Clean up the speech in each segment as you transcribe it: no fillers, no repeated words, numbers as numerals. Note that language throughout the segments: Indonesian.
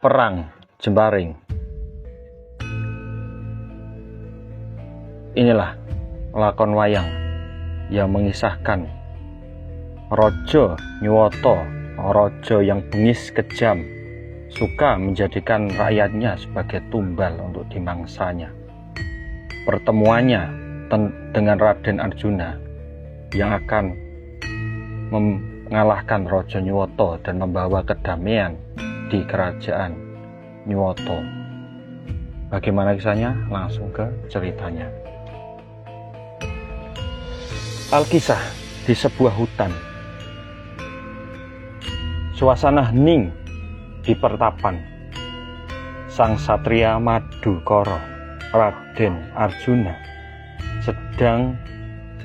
Perang Jemparing. Inilah lakon wayang yang mengisahkan Raja Nyuwata, raja yang bengis kejam, suka menjadikan rakyatnya sebagai tumbal untuk dimangsanya. Pertemuannya dengan Raden Arjuna yang akan mengalahkan Raja Nyuwata dan membawa kedamaian di kerajaan Nyuwata. Bagaimana kisahnya? Langsung ke ceritanya. Alkisah di sebuah hutan. Suasana hening di pertapan sang satria Madukara, Raden Arjuna, sedang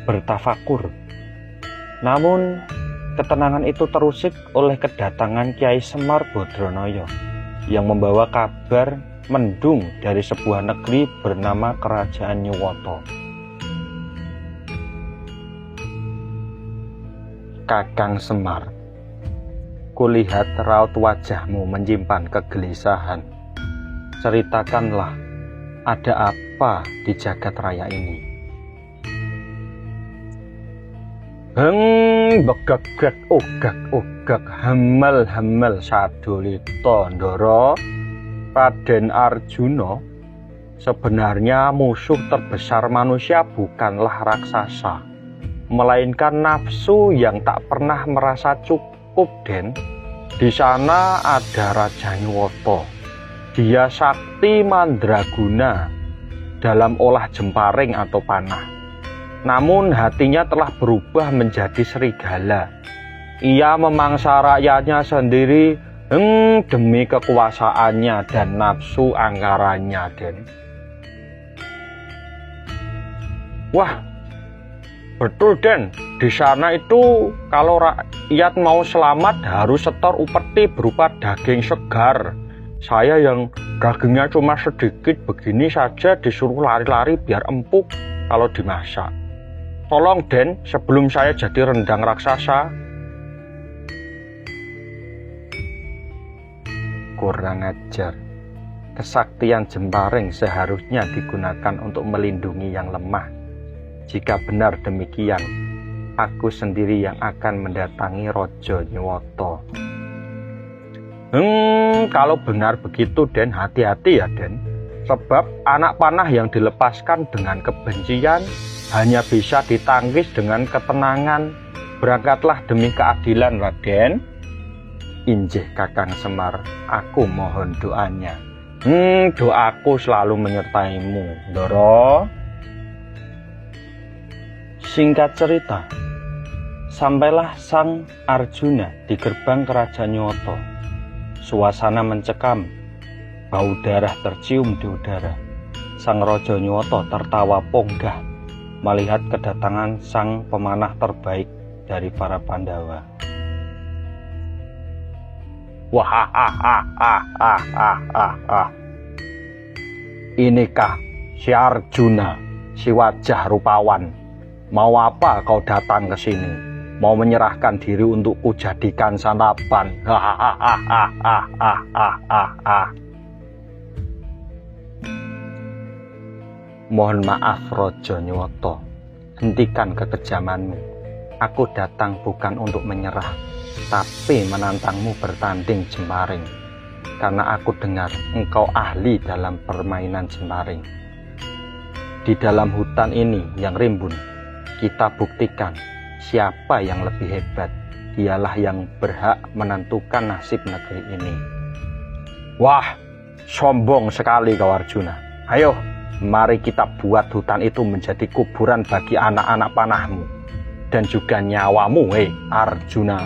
bertafakur. Namun ketenangan itu terusik oleh kedatangan Kyai Semar Badranaya yang membawa kabar mendung dari sebuah negeri bernama Kerajaan Nyuwata. Kakang Semar, kulihat raut wajahmu menyimpan kegelisahan. Ceritakanlah, ada apa di jagat raya ini? Begegek ugak hamel sadulita ndara. Raden Arjuna, sebenarnya musuh terbesar manusia bukanlah raksasa, melainkan nafsu yang tak pernah merasa cukup, Den. Di sana ada Raja Nyuwata. Dia sakti mandraguna dalam olah jemparing atau panah. Namun hatinya telah berubah menjadi serigala. Ia memangsa rakyatnya sendiri demi kekuasaannya dan nafsu anggarannya, Den. Wah, betul, Den. Di sana itu kalau rakyat mau selamat harus setor upeti berupa daging segar. Saya yang dagingnya cuma sedikit begini saja disuruh lari-lari biar empuk kalau dimasak. Tolong, Den, sebelum saya jadi rendang raksasa. Kurang ajar. Kesaktian jemparing seharusnya digunakan untuk melindungi yang lemah. Jika benar demikian, aku sendiri yang akan mendatangi Raja Nyuwata. Kalau benar begitu, Den, hati-hati ya, Den. Sebab anak panah yang dilepaskan dengan kebencian hanya bisa ditangkis dengan ketenangan. Berangkatlah demi keadilan, Raden. Injih Kakang Semar, aku mohon doanya. Doaku selalu menyertaimu, Ndara. Singkat cerita, sampailah sang Arjuna di gerbang Kerajaan Nyuwata. Suasana mencekam, bau darah tercium di udara. Sang Raja Nyuwata tertawa ponggah melihat kedatangan sang pemanah terbaik dari para Pandawa. Inikah si Arjuna, si wajah rupawan? Mau apa kau datang ke sini? Mau menyerahkan diri untuk kujadikan santapan? Mohon maaf, Raja Nyuwata. Hentikan kekejamanmu. Aku datang bukan untuk menyerah, tapi menantangmu bertanding jemparing. Karena aku dengar engkau ahli dalam permainan jemparing. Di dalam hutan ini yang rimbun, kita buktikan siapa yang lebih hebat. Dialah yang berhak menentukan nasib negeri ini. Wah, sombong sekali kau, Arjuna. Ayo, mari kita buat hutan itu menjadi kuburan bagi anak-anak panahmu dan juga nyawamu, Arjuna.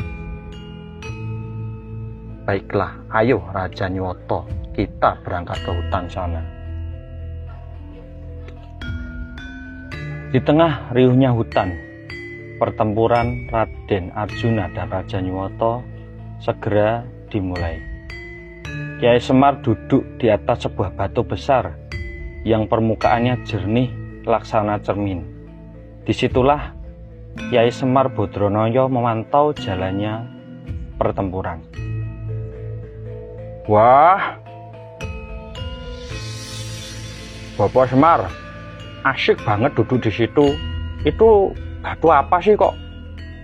Baiklah, ayo Raja Nyuwata, kita berangkat ke hutan sana. Di tengah riuhnya hutan, pertempuran Raden Arjuna dan Raja Nyuwata segera dimulai. Kyai Semar duduk di atas sebuah batu besar yang permukaannya jernih laksana cermin. Disitulah Kyai Semar Badranaya memantau jalannya pertempuran. Wah, Bapak Semar, asik banget duduk di situ. Itu batu apa sih kok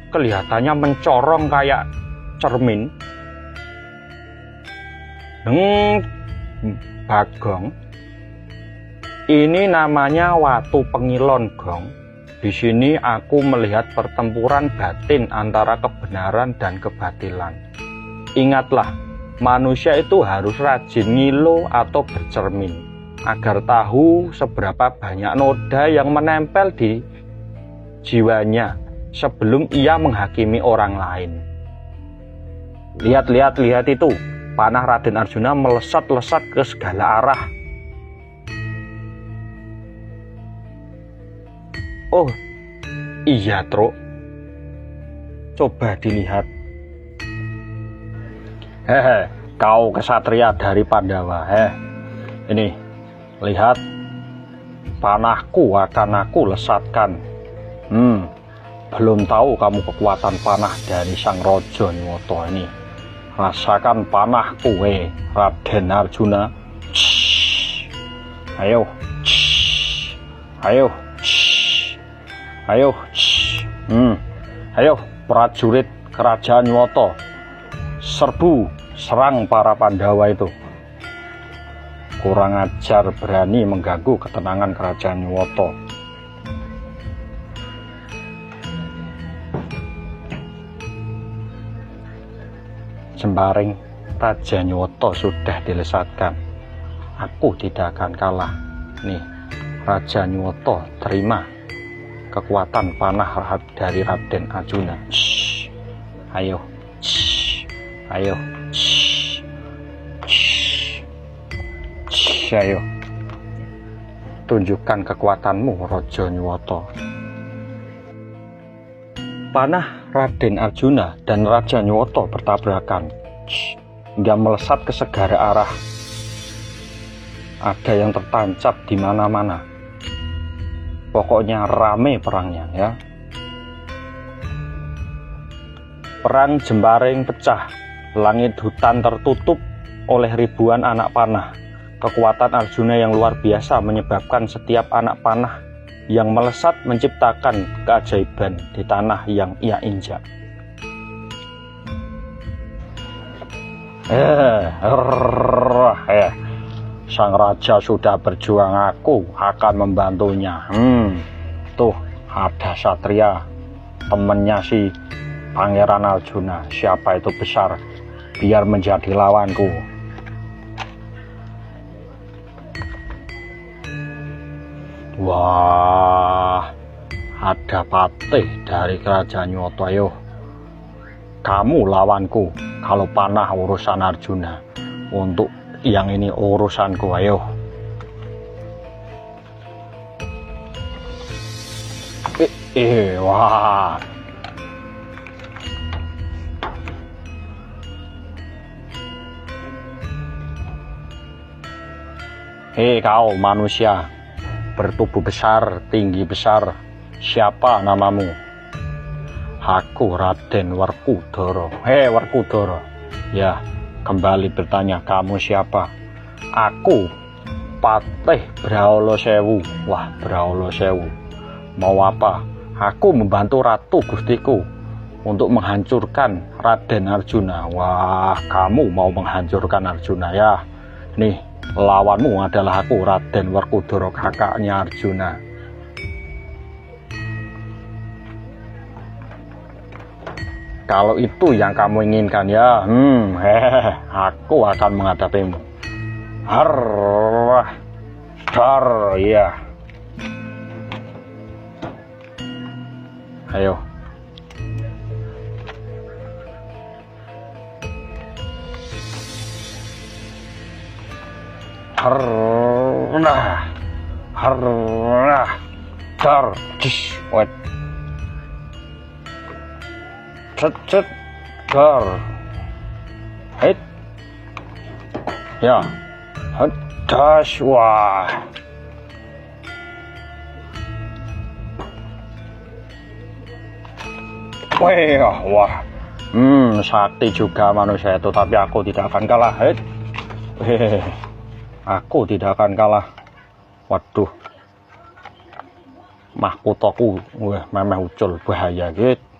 kelihatannya mencorong kayak cermin? Bagong, ini namanya watu pengilon, Gong. Di sini aku melihat pertempuran batin antara kebenaran dan kebatilan. Ingatlah, manusia itu harus rajin ngilu atau bercermin, agar tahu seberapa banyak noda yang menempel di jiwanya sebelum ia menghakimi orang lain. Lihat itu, panah Raden Arjuna melesat-lesat ke segala arah. Oh, iya, Truk. Coba dilihat. Hehe, kau kesatria dari Pandawa. Ini, lihat. Panahku akan aku lesatkan. Belum tahu kamu kekuatan panah dari Sang Raja Nyoto ini. Rasakan panahku, Raden Arjuna. Ayo. Ayo. Ayo. Ayo, prajurit kerajaan Nyoto. Serbu, serang para Pandawa itu. Kurang ajar, berani mengganggu ketenangan kerajaan Nyoto. Jembaring Raja Nyoto sudah dilesatkan. Aku tidak akan kalah. Nih, Raja Nyoto, terima kekuatan panah dari Raden Arjuna. Ayo. Ayo. Ayo. Tunjukkan kekuatanmu, Raja Nyoto. Panah Raden Arjuna dan Raja Nyoto bertabrakan. Dia melesat ke segala arah. Ada yang tertancap di mana-mana. Pokoknya rame perangnya, ya. Perang Jembaring pecah. Langit hutan tertutup oleh ribuan anak panah. Kekuatan Arjuna yang luar biasa menyebabkan setiap anak panah yang melesat menciptakan keajaiban di tanah yang ia injak. Sang raja sudah berjuang, aku akan membantunya. Tuh ada satria, temennya si Pangeran Arjuna. Siapa itu besar, biar menjadi lawanku. Wah, ada patih dari kerajaan Nyoto. Ayo, kamu lawanku. Kalau panah urusan Arjuna, untuk yang ini urusanku. Ayo. Wah. Hei kau manusia, bertubuh besar, tinggi besar, siapa namamu? Aku Raden Werkudara. Hei Werkudara. Ya, kembali bertanya, kamu siapa? Aku Patih Brahala Sewu. Wah, Brahala Sewu. Mau apa? Aku membantu Ratu Gustiku untuk menghancurkan Raden Arjuna. Wah, kamu mau menghancurkan Arjuna, ya? Nih, lawanmu adalah aku, Raden Werkudara, kakaknya Arjuna. Kalau itu yang kamu inginkan, ya, aku akan menghadapimu. Ya. Ayo. Wait. Cet, gar. Hit. Ya. Dash, wah. Wah. Sakti juga manusia itu, tapi aku tidak akan kalah. Hit. Aku tidak akan kalah. Waduh, mahkotaku, wah memeh ucul bahaya gitu.